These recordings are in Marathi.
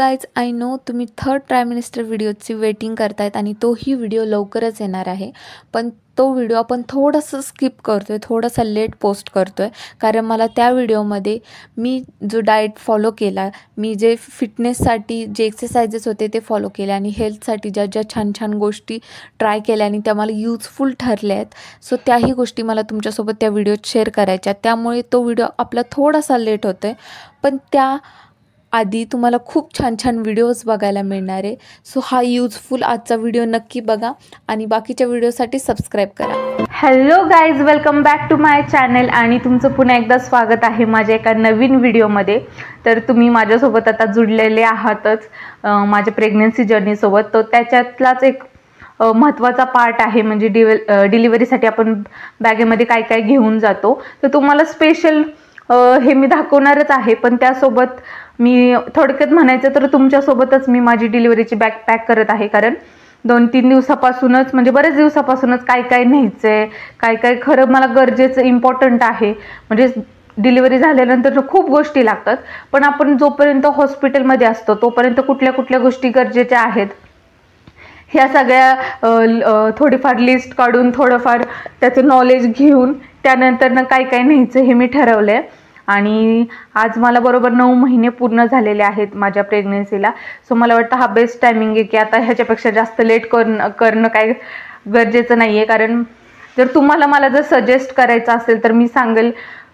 गाइज, आय नो तुम्ही थर्ड ट्रायमिनिस्टर व्हिडिओची वेटिंग करतायत आणि तोही व्हिडिओ लवकरच येणार आहे. पण तो व्हिडिओ आपण थोडंसं स्किप करतोय, थोडासा लेट पोस्ट करतोय, कारण मला त्या व्हिडिओमध्ये मी जो डाएट फॉलो केला, मी जे फिटनेससाठी जे एक्सरसाइजेस होते ते फॉलो केले आणि हेल्थसाठी ज्या ज्या छान छान गोष्टी ट्राय केल्या आणि त्या मला यूजफुल ठरल्या आहेत. सो त्याही गोष्टी मला तुमच्यासोबत त्या व्हिडिओत शेअर करायच्या, त्यामुळे तो व्हिडिओ आपला थोडासा लेट होतोय. पण त्या आधी तुम्हाला खूप छान छान व्हिडिओज बघायला मिळणार आहे. सो हा यूजफुल आजचा व्हिडिओ नक्की बघा आणि बाकीच्या व्हिडिओसाठी सबस्क्राईब करा. Hello guys, welcome back to my channel आणि तुमचं पुन्हा एकदा स्वागत आहे माझ्या एका नवीन व्हिडिओमध्ये. तर तुम्ही माझ्यासोबत आता जुडलेले आहातच माझ्या प्रेग्नन्सी जर्नीसोबत. तो त्याच्यातलाच एक महत्त्वाचा पार्ट आहे, म्हणजे डिलिव्हरीसाठी आपण बॅगेमध्ये काय काय घेऊन जातो. तर तुम्हाला स्पेशल हे मी दाखवणारच आहे, पण त्यासोबत मी थोडक्यात म्हणायचं तर तुमच्यासोबतच मी माझी डिलिव्हरीची बॅग पॅक करत आहे. कारण 2-3 दिवसापासूनच, म्हणजे बरेच दिवसापासूनच काय काय न्यायचं आहे, काय काय खरं मला गरजेचं इम्पॉर्टंट आहे. म्हणजे डिलिव्हरी झाल्यानंतर खूप गोष्टी लागतात, पण आपण जोपर्यंत हॉस्पिटलमध्ये असतो तोपर्यंत कुठल्या कुठल्या गोष्टी गरजेच्या आहेत ह्या सगळ्या थोडीफार लिस्ट काढून, थोडंफार त्याचं नॉलेज घेऊन त्यानंतर काय काय न्यायचं हे मी ठरवलं आहे. आणि आज मला बरोबर 9 महिने पूर्ण झालेले आहेत माझ्या प्रेग्नन्सीला. सो मला वाटतं हा बेस्ट टायमिंग आहे की आता ह्याच्यापेक्षा जास्त लेट करणं काय गरजेचं नाही आहे. कारण जर तुम्हाला मला जर सजेस्ट करायचं असेल तर मी सांगेल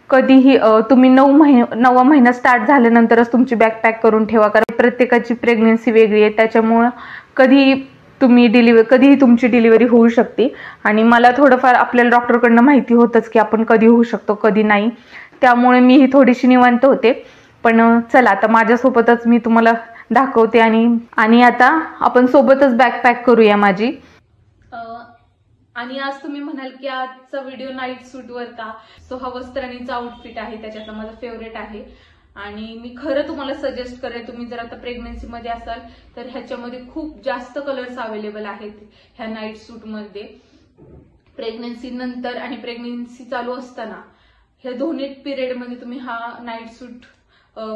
कधीही तुम्ही 9वा महिना स्टार्ट झाल्यानंतरच तुमची बॅग पॅक करून ठेवा. कारण प्रत्येकाची प्रेग्नन्सी वेगळी आहे, त्याच्यामुळं कधीही तुमची डिलिव्हरी होऊ शकते. आणि मला थोडंफार आपल्याला डॉक्टरकडनं माहिती होतंच की आपण कधी होऊ शकतो कधी नाही, त्यामुळे मी ही थोडीशी निवांत होते. पण चला आता माझ्यासोबतच मी तुम्हाला दाखवते आणि आता आपण सोबतच बॅग पॅक करूया माझी. आणि आज तुम्ही म्हणाल की आजचा व्हिडिओ नाईट सूटवर का? सो हा वस्त्राणीचा आउटफिट आहे, त्याच्यातला माझा फेवरेट आहे आणि मी खरं तुम्हाला सजेस्ट करेन, तुम्ही जर आता प्रेग्नन्सीमध्ये असाल तर ह्याच्यामध्ये खूप जास्त कलर्स अवेलेबल आहेत ह्या नाईट सूटमध्ये. प्रेग्नन्सी नंतर आणि प्रेग्नन्सी चालू असताना ह्या दोन्ही पिरियडमध्ये तुम्ही हा नाईट सूट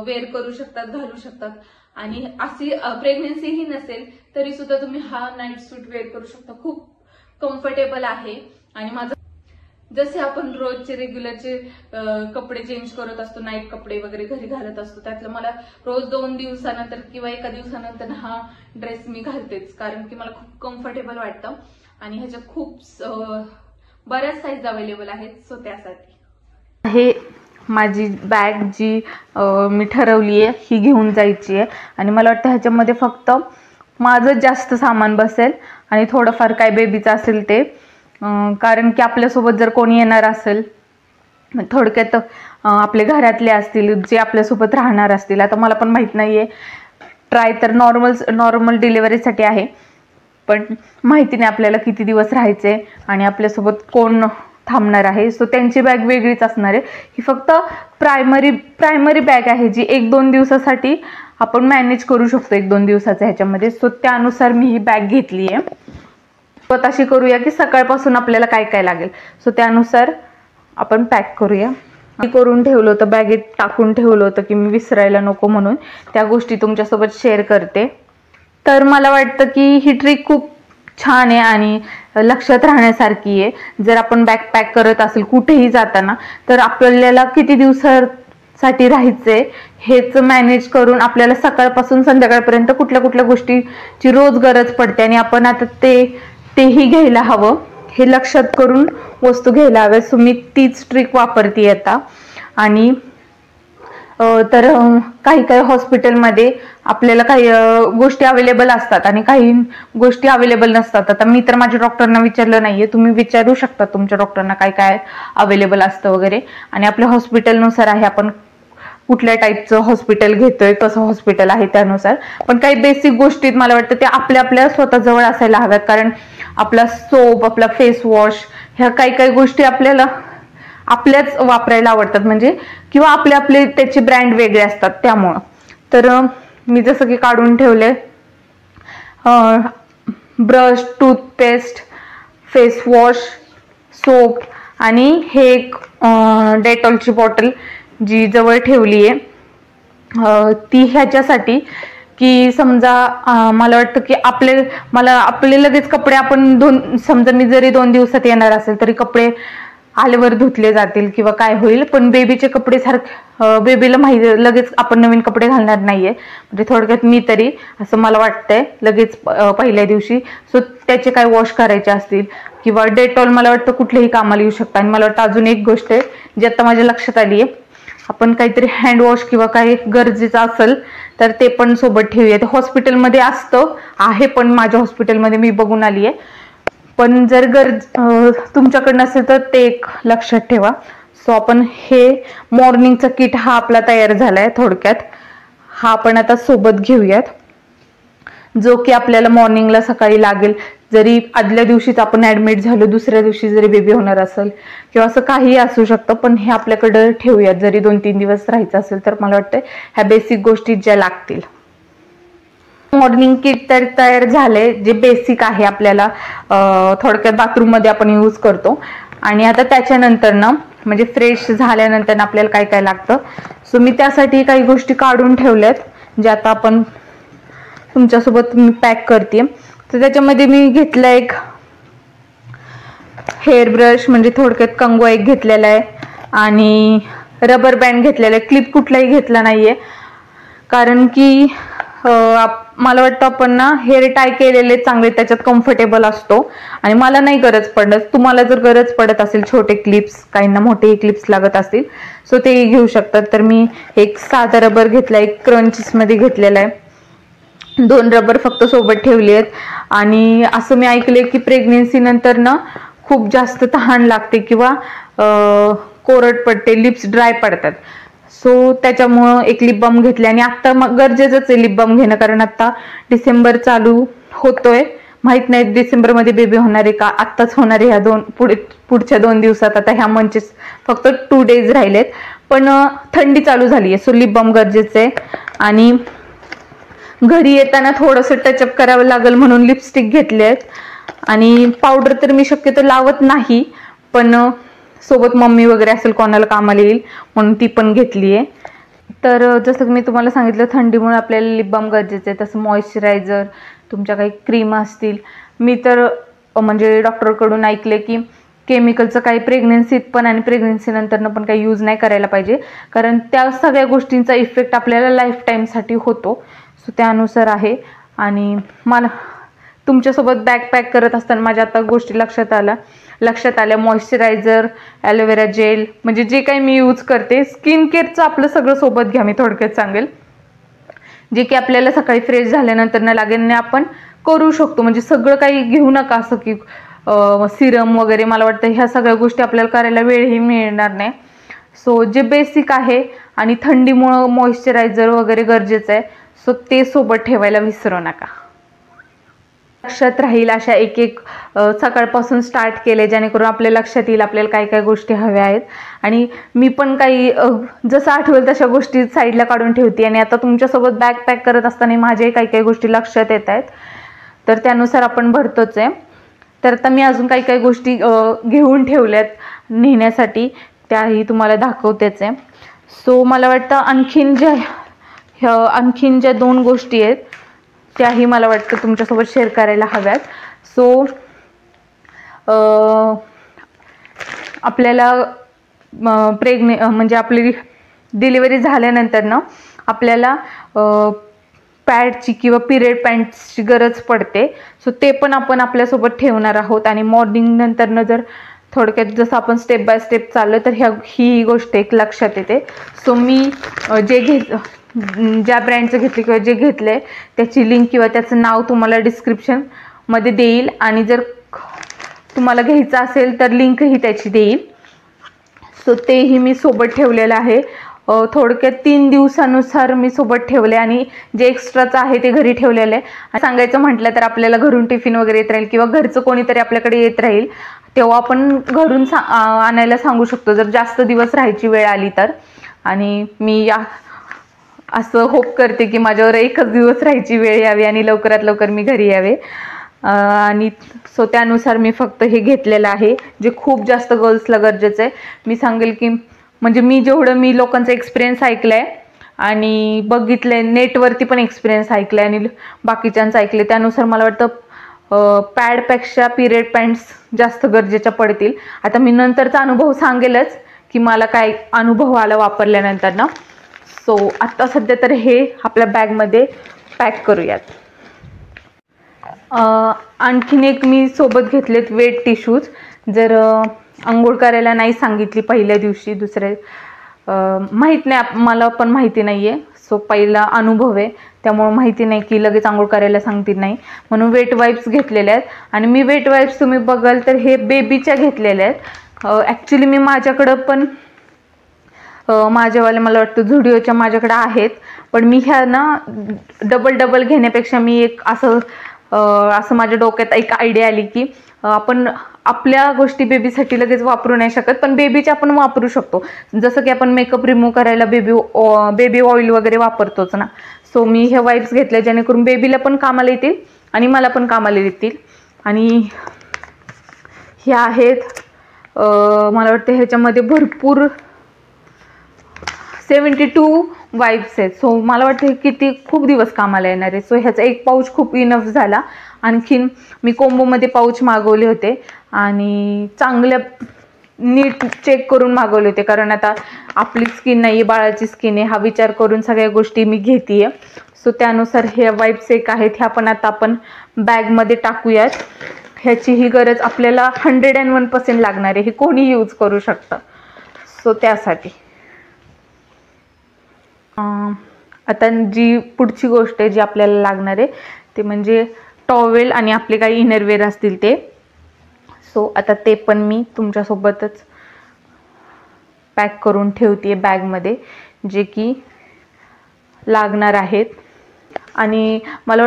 वेअर करू शकतात, घालू शकतात. आणि अशी प्रेग्नन्सी ही नसेल तरी सुद्धा तुम्ही हा नाईट सूट वेअर करू शकता. खूप कम्फर्टेबल आहे आणि माझं जसे आपण रोजचे रेग्युलरचे कपडे चेंज करत असतो, नाईट कपडे वगैरे घरी घालत असतो, त्यातलं मला रोज 2 दिवसानंतर किंवा 1 दिवसानंतर हा ड्रेस मी घालतेच, कारण की मला खूप कम्फर्टेबल वाटतं. आणि ह्याच्या खूप बऱ्याच साईज अवेलेबल आहेत. सो त्यासाठी हे माझी बॅग जी मी ठरवली आहे ही घेऊन जायची आहे. आणि मला वाटतं ह्याच्यामध्ये फक्त माझं जास्त सामान बसेल आणि थोडंफार काय बेबीचं असेल ते, कारण की आपल्यासोबत जर कोणी येणार असेल, थोडक्यात आपले घरातले असतील जे आपल्यासोबत राहणार असतील. आता मला पण माहीत नाही आहे, ट्राय तर नॉर्मल डिलिव्हरीसाठी आहे, पण माहिती नाही आपल्याला किती दिवस राहायचे आणि आपल्यासोबत कोण थांबणार आहे. सो त्यांची बॅग वेगळीच असणार आहे. ही फक्त प्रायमरी बॅग आहे जी 1-2 दिवसासाठी आपण मॅनेज करू शकतो, 1-2 दिवसाच्या ह्याच्यामध्ये. सो त्यानुसार मी ही बॅग घेतली आहे. स्वतःशी करूया की सकाळपासून आपल्याला काय काय लागेल, सो त्यानुसार आपण पॅक करूया. करून ठेवलं होतं, बॅगेत टाकून ठेवलं होतं की मी विसरायला नको म्हणून. त्या गोष्टी तुमच्यासोबत शेअर करते. तर मला वाटतं की ही ट्रिक खूप छान आहे आणि लक्षात राहण्यासारखी आहे. जर आपण बॅग पॅक करत असेल कुठेही जाताना तर आपल्याला किती दिवसासाठी राहायचंय हेच मॅनेज करून आपल्याला सकाळपासून संध्याकाळपर्यंत कुठल्या कुठल्या गोष्टीची रोज गरज पडते आणि आपण आता तेही घ्यायला हवं, हे लक्षात करून वस्तू घ्यायला हव्या. सो मी तीच ट्रिक वापरते आता. आणि तर काही हॉस्पिटलमध्ये आपल्याला काही गोष्टी अवेलेबल असतात आणि काही गोष्टी अवेलेबल नसतात. आता मी तर माझ्या डॉक्टरना विचारलं नाहीये, तुम्ही विचारू शकता तुमच्या डॉक्टरना काय काय अवेलेबल असतं वगैरे. आणि आपल्या हॉस्पिटलनुसार आहे, आपण कुठल्या टाईपचं हॉस्पिटल घेतोय, कसं हॉस्पिटल आहे त्यानुसार. पण काही बेसिक गोष्टी मला वाटतं ते आपल्या स्वतःजवळ असायला हव्यात, कारण आपला सोप, आपला फेस वॉश, ह्या काही गोष्टी आपल्याच वापरायला आवडतात, म्हणजे किंवा आपले त्याचे ब्रँड वेगळे असतात त्यामुळं. तर मी जसं की काढून ठेवले brush, toothpaste, face wash, soap आणि हे एक डेटॉलची बॉटल जी जवळ ठेवली आहे ती ह्याच्यासाठी की समजा मला वाटतं की आपले लगेच कपडे आपण समजा मी जरी 2 दिवसात येणार असेल तरी कपडे आल्यावर धुतले जातील किंवा काय होईल, पण बेबीचे कपडे बेबीला माहिती लगेच आपण नवीन कपडे घालणार नाहीये, म्हणजे थोडक्यात मी तरी असं मला वाटतंय लगेच पहिल्या दिवशी. सो त्याचे काय वॉश करायचे असतील किंवा डेटॉल मला वाटतं कुठलेही कामाला येऊ शकतं. आणि मला वाटतं अजून एक गोष्ट आहे जी आता माझ्या लक्षात आली आहे, आपण काहीतरी हँड वॉश किंवा काही गरजेचं असेल तर ते पण सोबत ठेवूया. ते हॉस्पिटलमध्ये आहे पण माझ्या हॉस्पिटलमध्ये मी बघून आली आहे, पण जर तुमच्याकडे नसेल तर ते एक लक्षात ठेवा. सो आपण हे मॉर्निंगचा किट हा आपला तयार झालाय. थोडक्यात हा आपण आता सोबत घेऊयात, जो की आपल्याला मॉर्निंगला सकाळी लागेल. जरी आदल्या दिवशीच आपण ऍडमिट झालो, दुसऱ्या दिवशी जरी बेबी होणार असेल किंवा असं काहीही असू शकतं, पण हे आपल्याकडे ठेवूयात. जरी 2-3 दिवस राहायचं असेल तर मला वाटतं ह्या बेसिक गोष्टी ज्या लागतील. मॉर्निंग किट तर तयार झाले, जे बेसिक आहे आपल्याला थोडक्यात बाथरूम मध्ये आपण यूज करतो. आणि आता त्याच्यानंतर ना म्हणजे फ्रेश झाल्यानंतर आपल्याला काय काय लागतं, सो मी त्यासाठी काही गोष्टी काढून ठेवल्यात जे आता आपण तुमच्यासोबत मी पॅक करते. तर त्याच्यामध्ये मी घेतला एक हेअर ब्रश, म्हणजे थोडक्यात कंगवा एक घेतलेला आहे, आणि रबर बँड घेतलेला आहे. क्लिप कुठलाही घेतला नाहीये, कारण की मला वाटतं आपण ना हेअर टाय केलेले चांगले, त्याच्यात कम्फर्टेबल असतो. आणि मला नाही गरज पडत, तुम्हाला जर गरज पडत असेल छोटे क्लिप्स, काहींना मोठे क्लिप्स लागत असतील सो ते घेऊ शकतात. तर मी एक साधा रबर घेतला, एक क्रंचेस मध्ये घेतलेला आहे, 2 रबर फक्त सोबत ठेवले आहेत. आणि असं मी ऐकले की प्रेग्नेन्सी नंतर ना खूप जास्त तहान लागते किंवा कोरड पडते, लिप्स ड्राय पडतात. सो त्याच्यामुळं एक लिप बाम घेतले. आणि आता मग गरजेचंच आहे लिप बाम घेणं, कारण आता डिसेंबर चालू होतोय, माहित नाही डिसेंबरमध्ये बेबी होणार आहे का आत्ताच होणार आहे. पुढच्या 2 दिवसात, आता ह्या मंथचे फक्त 2 डेज राहिलेत, पण थंडी चालू झाली आहे, सो लिप बाम गरजेचं आहे. आणि घरी येताना थोडंसं टचअप करावं लागेल म्हणून लिपस्टिक घेतले आहेत. आणि पावडर तर मी शक्यतो लावत नाही, पण सोबत मम्मी वगैरे असेल कोणाला कामाला येईल म्हणून ती पण घेतली आहे. तर जसं की मी तुम्हाला सांगितलं थंडीमुळे आपल्याला लिप बाम गरजेचं आहे, तसं मॉइश्चरायझर, तुमच्या काही क्रीम असतील. मी तर म्हणजे डॉक्टरकडून ऐकले की केमिकलचं काही प्रेग्नेन्सीत पण आणि प्रेग्नेन्सी नंतरनं पण काही यूज नाही करायला पाहिजे, कारण त्या सगळ्या गोष्टींचा इफेक्ट आपल्याला लाईफ टाईमसाठी होतो. सो त्यानुसार आहे. आणि मला तुमच्यासोबत बॅग पॅक करत असताना माझ्या आता गोष्टी लक्षात आल्या. मॉइश्चरायझर, ॲलोवेरा जेल, म्हणजे जे काही मी यूज करते, स्किन केअरचं आपलं सगळं सोबत घ्या, मी थोडक्यात सांगेल, जे की आपल्याला सकाळी फ्रेश झाल्यानंतर न लागेल आणि आपण करू शकतो. म्हणजे सगळं काही घेऊ नका असं की सिरम वगैरे, मला वाटतं ह्या सगळ्या गोष्टी आपल्याला करायला वेळही मिळणार नाही. सो जे बेसिक आहे, आणि थंडीमुळं मॉइश्चरायझर वगैरे गरजेचं आहे, सो ते सोबत ठेवायला विसरू नका. लक्षात राहील अशा एक सकाळपासून स्टार्ट केले, जेणेकरून आपल्या लक्षात येईल आपल्याला काय काय गोष्टी हव्या आहेत. आणि मी पण काही जसं आठवेल तशा गोष्टी साईडला काढून ठेवते. आणि आता तुमच्यासोबत बॅग पॅक करत असताना माझे काही काही गोष्टी लक्षात येत आहेत, तर त्यानुसार आपण भरतोच आहे. तर आता मी अजून काही काही गोष्टी घेऊन ठेवल्यात नेण्यासाठी, त्याही तुम्हाला दाखवतेच आहे. सो मला वाटतं आणखीन ज्या 2 गोष्टी आहेत त्याही मला वाटतं तुमच्यासोबत शेअर करायला हव्यात. सो आपल्याला म्हणजे आपली डिलिव्हरी झाल्यानंतर ना आपल्याला पॅडची किंवा पिरियड पॅन्ट्सची गरज पडते. सो ते पण आपण आपल्यासोबत ठेवणार आहोत. आणि मॉर्निंग नंतरनं जर थोडक्यात जसं आपण स्टेप बाय स्टेप चाललो तर ही गोष्ट एक लक्षात येते. सो मी ज्या ब्रँडचं घेतले किंवा जे घेतलंय त्याची लिंक किंवा त्याचं नाव तुम्हाला डिस्क्रिप्शनमध्ये देईल, आणि जर तुम्हाला घ्यायचं असेल तर लिंकही त्याची देईल. सो तेही मी सोबत ठेवलेलं आहे. थोडक्यात 3 दिवसानुसार मी सोबत ठेवले, आणि जे एक्स्ट्राचं आहे ते घरी ठेवलेलं आहे. सांगायचं म्हटलं तर आपल्याला घरून टिफिन वगैरे येत राहील किंवा घरचं कोणीतरी आपल्याकडे येत राहील, तेव्हा आपण घरून आणायला सांगू शकतो जर जास्त दिवस राहायची वेळ आली तर. आणि मी असं होप करते की माझ्यावर 1च दिवस राहायची वेळ यावी आणि लवकरात लवकर मी घरी यावे. आणि सो त्यानुसार मी फक्त हे घेतलेलं आहे, जे खूप जास्त गर्ल्सला गरजेचं आहे. मी सांगेल की म्हणजे मी लोकांचा एक्सपिरियन्स ऐकलाय आणि बघितले, नेटवरती पण एक्सपिरियन्स ऐकले आणि बाकीच्यांचं ऐकले, त्यानुसार मला वाटतं पॅडपेक्षा पिरियड पॅन्ट्स जास्त गरजेच्या पडतील. आता मी नंतरचा अनुभव सांगेलच की मला काय अनुभव आला वापरल्यानंतर ना. सो आत्ता सध्या तर हे आपल्या बॅगमध्ये पॅक करूयात. आणखीन एक मी सोबत घेतलेत वेट टिश्यूज. जर आंघोळ करायला नाही सांगितली पहिल्या दिवशी, माहीत नाही, मला पण माहिती नाही आहे. सो पहिला अनुभव आहे, त्यामुळे माहिती नाही की लगेच आंघोळ करायला सांगतील नाही, म्हणून वेट वाईप्स घेतलेले आहेत. आणि मी वेट वाईप्स तुम्ही बघाल तर हे बेबीच्या घेतलेल्या आहेत. ॲक्च्युली मी माझ्याकडं पण माझ्यावाले मला वाटतं झुडिओच्या माझ्याकडे आहेत, पण मी ह्या ना डबल घेण्यापेक्षा मी एक असं माझ्या डोक्यात एक आयडिया आली की आपण आपल्या गोष्टी बेबीसाठी लगेच वापरू नाही शकत, पण बेबीच्या आपण वापरू शकतो. जसं की आपण मेकअप रिमूव्ह करायला बेबी ऑइल वगैरे वापरतोच ना. सो मी हे वाईप्स घेतले जेणेकरून बेबीला पण कामाला येतील आणि मला पण कामाला येतील. आणि ह्या आहेत मला वाटतं ह्याच्यामध्ये भरपूर 72 वाईप्स आहेत. सो मला वाटतं हे खूप दिवस कामाला येणार आहे. सो ह्याचा एक पाऊच खूप इनफ झाला. आणखीन मी कोंबोमध्ये पाऊच मागवले होते आणि चांगल्या नीट चेक करून मागवले होते, कारण आता आपली स्किन नाही आहे, बाळाची स्किन आहे, हा विचार करून सगळ्या गोष्टी मी घेते. सो त्यानुसार हे वाईप्स एक आहेत, ह्या पण आता आपण बॅगमध्ये टाकूयात. ह्याची ही गरज आपल्याला 101% लागणार आहे, हे कोणी यूज करू शकतं. सो त्यासाठी आता जी पुढची गोष्ट आहे जी आपल्याला लागणार आहे ते म्हणजे टॉवेल आणि आपले काही इनरवेअर असतील ते. सो आता ते पण मी तुमच्यासोबतच पॅक करून ठेवते बॅगमध्ये, जे की लागणार आहेत. आणि मला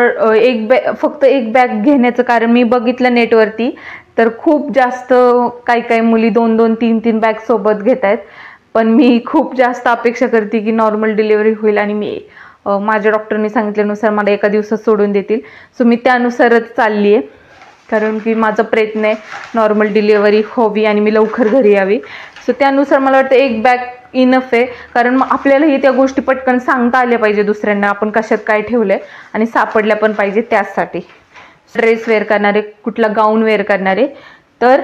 फक्त एक बॅग घेण्याचं कारण मी बघितलं नेटवरती तर खूप जास्त काही मुली 2-2, 3-3 बॅग सोबत घेत आहेत. पण मी खूप जास्त अपेक्षा करते की नॉर्मल डिलिव्हरी होईल आणि मी माझ्या डॉक्टरनी सांगितल्यानुसार मला एका दिवसात सोडून देतील. सो मी त्यानुसारच चालली आहे, कारण की माझा प्रयत्न आहे नॉर्मल डिलिव्हरी व्हावी आणि मी लवकर घरी यावी. सो त्यानुसार मला वाटतं एक बॅग इनफ आहे, कारण मग आपल्यालाही त्या गोष्टी पटकन सांगता आल्या पाहिजे दुसऱ्यांना आपण कशात काय ठेवलं आहे आणि सापडल्या पण पाहिजे. त्यासाठी ड्रेस वेअर करणारे, कुठला गाऊन वेअर करणारे, तर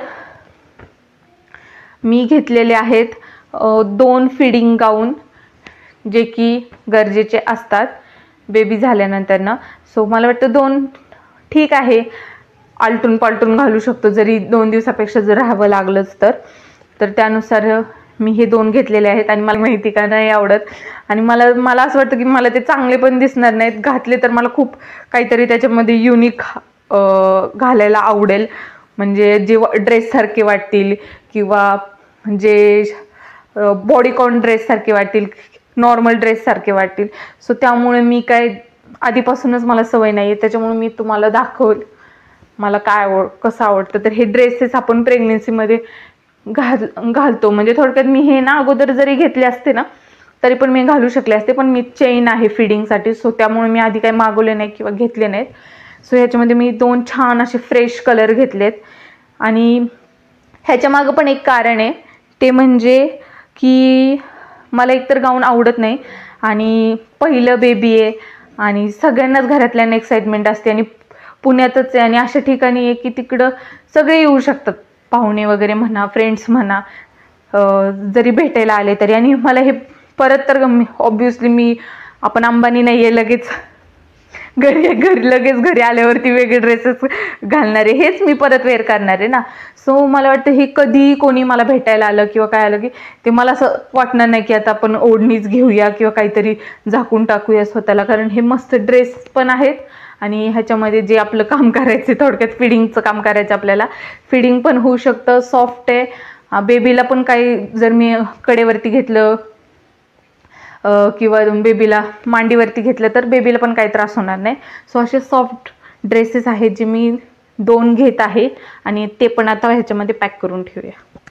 मी घेतलेले आहेत 2 फिडिंग गाऊन, जे की गरजेचे असतात बेबी झाल्यानंतर ना. सो मला वाटतं 2 ठीक आहे, आलटून पालटून घालू शकतो जरी 2 दिवसापेक्षा जर राहावं लागलंच तर त्यानुसार मी हे 2 घेतलेले आहेत. आणि मला माहिती का नाही आवडत, आणि मला असं वाटतं की मला ते चांगले पण दिसणार नाहीत, घातले तर मला खूप काहीतरी त्याच्यामध्ये युनिक घालायला आवडेल, म्हणजे जे ड्रेससारखे वाटतील किंवा जे बॉडीकॉन ड्रेससारखे वाटतील, नॉर्मल ड्रेससारखे वाटतील. सो त्यामुळे मी काय आधीपासूनच मला सवय नाही आहे, त्याच्यामुळे मी तुम्हाला दाखवल मला काय कसं आवडतं. तर हे ड्रेसेस आपण प्रेग्नेन्सीमध्ये घालतो, म्हणजे थोडक्यात मी हे ना अगोदर जरी घेतले असते ना तरी पण मी घालू शकले असते, पण मी चेन आहे फिडिंगसाठी. सो त्यामुळे मी आधी काही मागवले नाही किंवा घेतले नाहीत. सो ह्याच्यामध्ये मी 2 छान असे फ्रेश कलर घेतलेत. आणि ह्याच्या मागं पण एक कारण आहे, ते म्हणजे की मला एकतर गाऊन आवडत नाही आणि पहिलं बेबी आहे आणि सगळ्यांनाच घरातल्यांना एक्साइटमेंट असते आणि पुण्यातच आहे आणि अशा ठिकाणी आहे की तिकडं सगळे येऊ शकतात, पाहुणे वगैरे म्हणा, फ्रेंड्स म्हणा, जरी भेटायला आले तरी. आणि मला हे परत तर ऑब्वियसली आपण अंबानी नाही आहे लगेच लगेच घरी आल्यावरती वेगळे ड्रेसेस घालणारे, हेच मी परत वेअर करणार आहे ना. सो मला वाटतं हे कधी कोणी मला भेटायला आलं किंवा काय आलं की ते मला असं वाटणार नाही की आता आपण ओढणीच घेऊया किंवा काहीतरी झाकून टाकूया स्वतःला, कारण हे मस्त ड्रेस पण आहेत आणि ह्याच्यामध्ये जे आपलं काम करायचं थोडक्यात फिडिंगचं काम करायचं आपल्याला, फिडिंग पण होऊ शकतं, सॉफ्ट आहे. बेबीला पण काही जर मी कडेवरती घेतलं किंवा बेबीला मांडीवरती घेतलं तर बेबीला पण काही त्रास होणार नाही. सो असे सॉफ्ट ड्रेसेस आहेत जे मी 2 घेत आहे आणि ते पण आता ह्याच्यामध्ये पॅक करून ठेवूया.